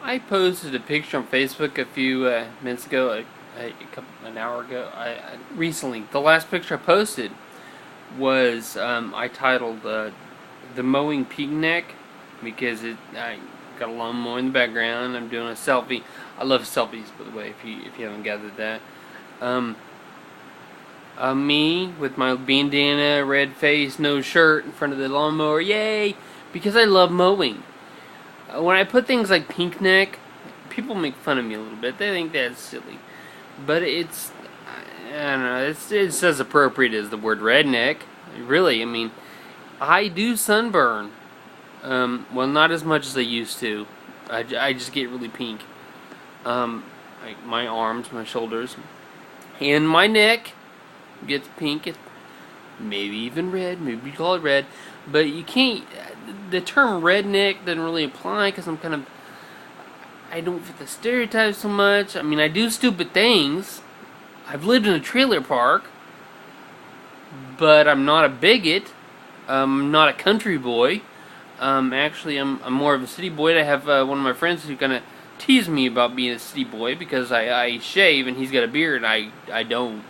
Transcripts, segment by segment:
I posted a picture on Facebook a few minutes ago, an hour ago. Recently, the last picture I posted was I titled "The Mowing Picnic" because I got a lawnmower in the background. I'm doing a selfie. I love selfies, by the way. If you haven't gathered that, um, me with my bandana, red face, no shirt in front of the lawnmower. Yay! Because I love mowing. When I put things like pink neck, people make fun of me a little bit. They think that's silly. But I don't know, it's as appropriate as the word redneck. Really, I mean, I do sunburn. Well, not as much as I used to. I just get really pink. Like my arms, my shoulders, and my neck gets pink. Maybe even red. Maybe you call it red. But you can't. The term redneck doesn't really apply because I don't fit the stereotype so much. I mean, I do stupid things. I've lived in a trailer park, but I'm not a bigot. I'm not a country boy. Actually, I'm more of a city boy. I have one of my friends who kind of tease me about being a city boy because I shave and he's got a beard and I don't.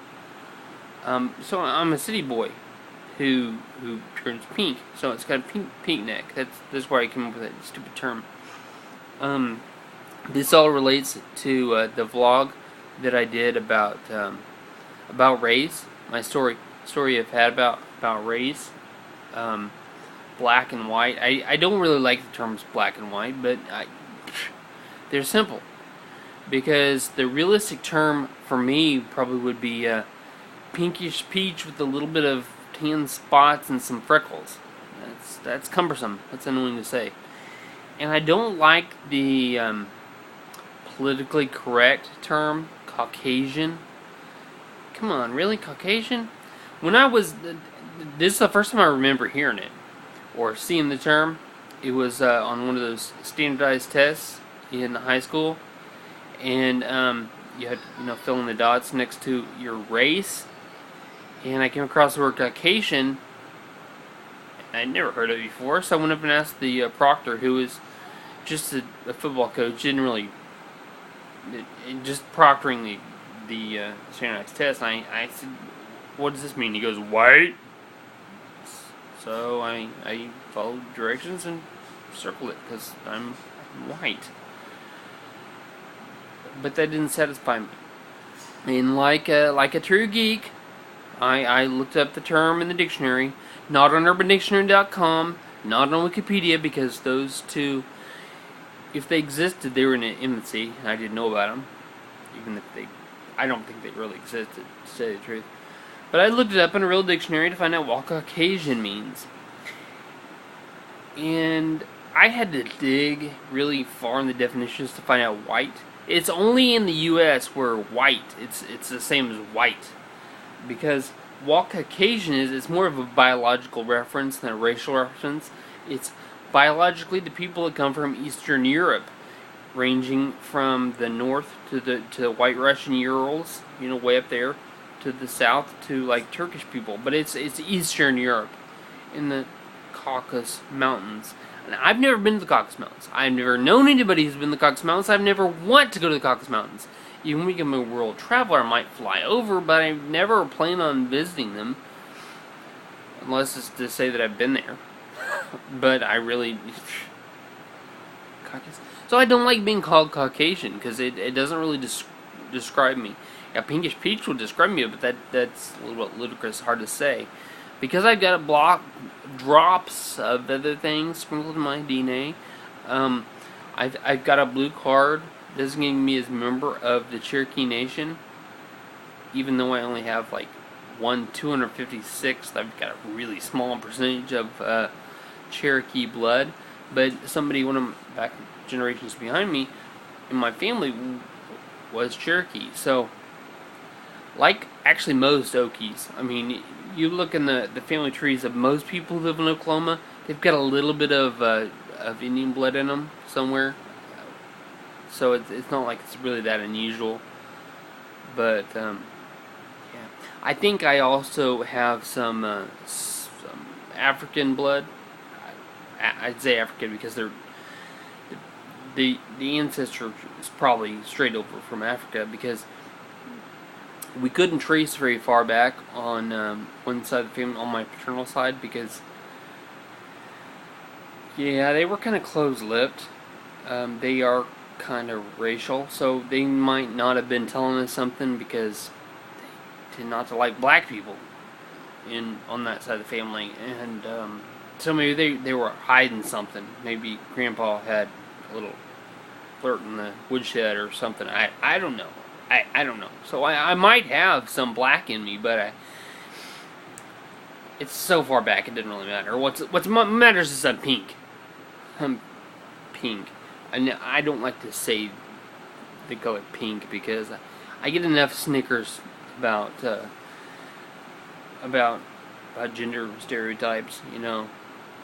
So I'm a city boy who turns pink. So it's got a pink neck. That's where I came up with that stupid term. This all relates to the vlog that I did about race. My story I've had about race. Black and white. I don't really like the terms black and white, but they're simple. Because the realistic term for me probably would be pinkish peach with a little bit of tan spots and some freckles. That's cumbersome. That's annoying to say. And I don't like the politically correct term Caucasian. Come on, really, Caucasian? When I was, this is the first time I remember hearing it or seeing the term. It was on one of those standardized tests in high school, and you had fill in the dots next to your race. And I came across the word Caucasian. I'd never heard of it before, so I went up and asked the proctor, who was just a football coach, didn't really, just proctoring the standardized test. And I said, "What does this mean?" He goes, "White." So I followed directions and circled it because I'm white. But that didn't satisfy me. And like a true geek, I looked up the term in the dictionary, not on UrbanDictionary.com, not on Wikipedia, because those two, if they existed, they were in infancy, and I didn't know about them. Even if I don't think they really existed, to say the truth. But I looked it up in a real dictionary to find out what Caucasian means. And I had to dig really far in the definitions to find out white. It's only in the U.S. where white, it's the same as white. Because what Caucasian is, it's more of a biological reference than a racial reference. It's biologically the people that come from Eastern Europe, ranging from the north to the White Russian Urals, way up there, to the south to like Turkish people. But it's Eastern Europe, in the Caucasus Mountains. And I've never been to the Caucasus Mountains. I've never known anybody who's been to the Caucasus Mountains. I've never want to go to the Caucasus Mountains. Even when I'm a world traveler, I might fly over, but I never plan on visiting them. Unless it's to say that I've been there. But I really... Caucasus. So I don't like being called Caucasian, because it doesn't really describe me. Yeah, pinkish peach would describe me, but that's a little bit ludicrous, hard to say. Because I've got drops of other things sprinkled in my DNA. I've got a blue card designating me as a member of the Cherokee Nation, even though I only have like 1/256th. I've got a really small percentage of Cherokee blood, but one of back generations behind me in my family was Cherokee. So, like actually most Okies, I mean, you look in the family trees of most people who live in Oklahoma, they've got a little bit of Indian blood in them somewhere. So it's not like it's really that unusual. But, yeah. I think I also have some African blood. I'd say African because they're the ancestor is probably straight over from Africa, because we couldn't trace very far back on one side of the family, on my paternal side, because yeah, they were kind of close-lipped. They are kind of racial, so they might not have been telling us something because they tend not to like black people on that side of the family, and so maybe they were hiding something. Maybe Grandpa had a little flirt in the woodshed or something. I don't know. I don't know. So I might have some black in me, but it's so far back it didn't really matter. What matters is I'm pink. I'm pink. And I don't like to say the color pink because I get enough snickers about gender stereotypes. You know,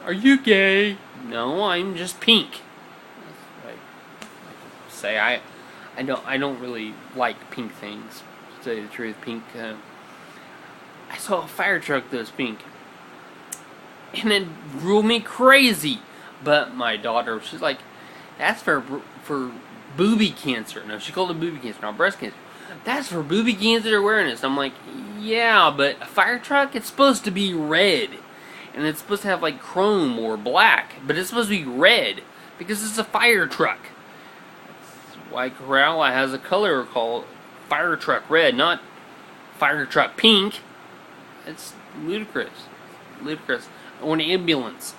are you gay? No, I'm just pink. That's what I say. I don't really like pink things. To tell you the truth, pink. I saw a fire truck that was pink, and it drove me crazy. But my daughter, she's like, that's for booby cancer. No, she called it booby cancer, not breast cancer. That's for booby cancer awareness. I'm like, yeah, but a fire truck, it's supposed to be red. And it's supposed to have like chrome or black. But it's supposed to be red because it's a fire truck. That's why Corolla has a color called fire truck red, not fire truck pink. It's ludicrous. Ludicrous. Or an ambulance.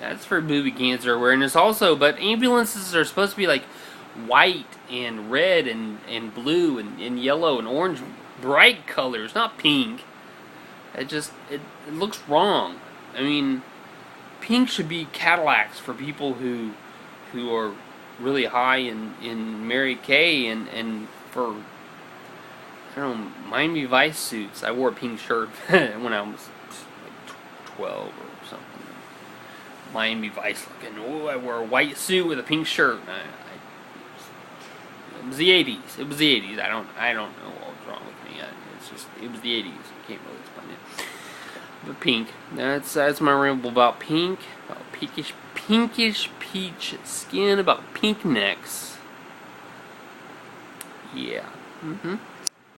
That's for booby cancer awareness also, but ambulances are supposed to be like white and red and blue and yellow and orange, bright colors, not pink. It looks wrong. I mean, pink should be Cadillacs for people who are really high in Mary Kay, and for, I don't know, Miami Vice suits. I wore a pink shirt when I was like 12 or something. Miami Vice looking. Oh, I wore a white suit with a pink shirt. It was the 80s. It was the 80s. I don't know what was wrong with me. It was the 80s. I can't really explain it. But pink. That's my ramble about pink. About pinkish peach skin. About pink necks. Yeah.